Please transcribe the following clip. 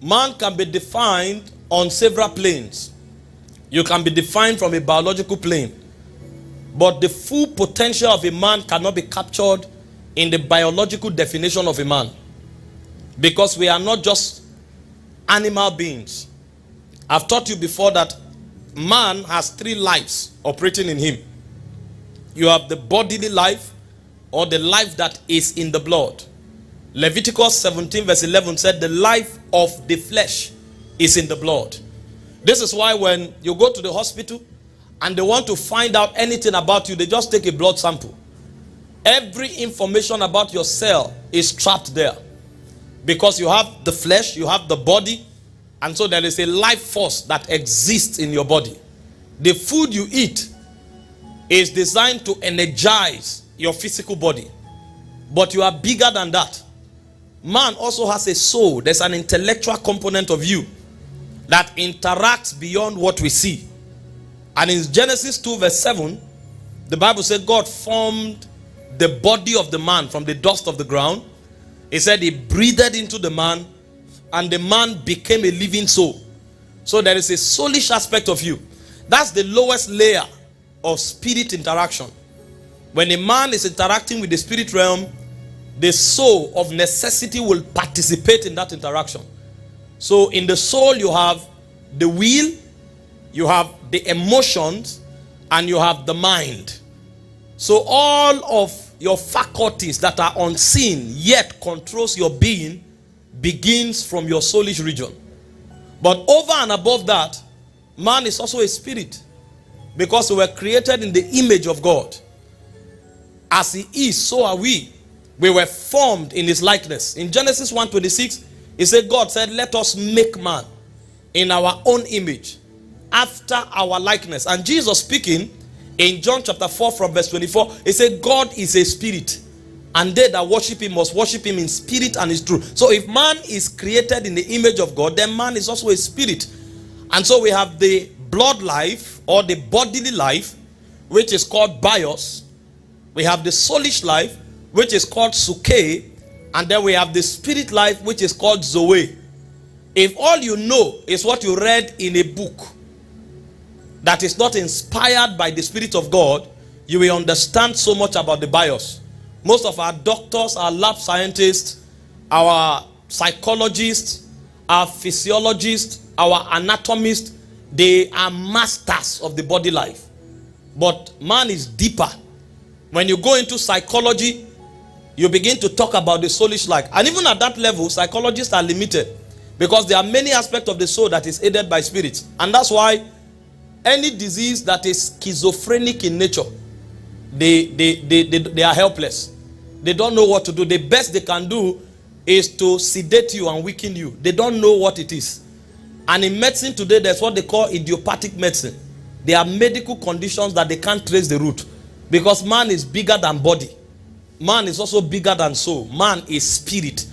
Man can be defined on several planes. You can be defined from a biological plane. But the full potential of a man cannot be captured in the biological definition of a man. Because we are not just animal beings. I've taught you before that man has three lives operating in him. You have the bodily life, or the life that is in the blood. Leviticus 17 verse 11 said the life of the flesh is in the blood. This is why when you go to the hospital and they want to find out anything about you, they just take a blood sample. Every information about your cell is trapped there. Because you have the flesh, you have the body, and so there is a life force that exists in your body. The food you eat is designed to energize your physical body. But you are bigger than that. Man also has a soul. There's an intellectual component of you that interacts beyond what we see. And in Genesis 2 verse 7, the Bible said God formed the body of the man from the dust of the ground. He said he breathed into the man, and the man became a living soul. So there is a soulish aspect of you. That's the lowest layer of spirit interaction. When a man is interacting with the spirit realm, the soul of necessity will participate in that interaction. So in the soul you have the will, you have the emotions, and you have the mind. So all of your faculties that are unseen yet controls your being begins from your soulish region. But over and above that, man is also a spirit, because we were created in the image of God. As he is, so are we. We were formed in his likeness. In Genesis 1:26, he said, God said, let us make man in our own image, after our likeness. And Jesus speaking in John chapter 4 from verse 24, he said, God is a spirit, and they that worship him must worship him in spirit and in truth. So if man is created in the image of God, then man is also a spirit. And so we have the blood life, or the bodily life, which is called bios. We have the soulish life, which is called suke, and then we have the spirit life, which is called zoe. If all you know is what you read in a book that is not inspired by the Spirit of God, you will understand so much about the bios. Most of our doctors, our lab scientists, our psychologists, our physiologists, our anatomists, they are masters of the body life. But man is deeper. When you go into psychology, you begin to talk about the soulish life. And even at that level, psychologists are limited, because there are many aspects of the soul that is aided by spirits. And that's why any disease that is schizophrenic in nature, they are helpless. They don't know what to do. The best they can do is to sedate you and weaken you. They don't know what it is. And in medicine today, there's what they call idiopathic medicine. There are medical conditions that they can't trace the root, because man is bigger than body. Man is also bigger than soul. Man is spirit.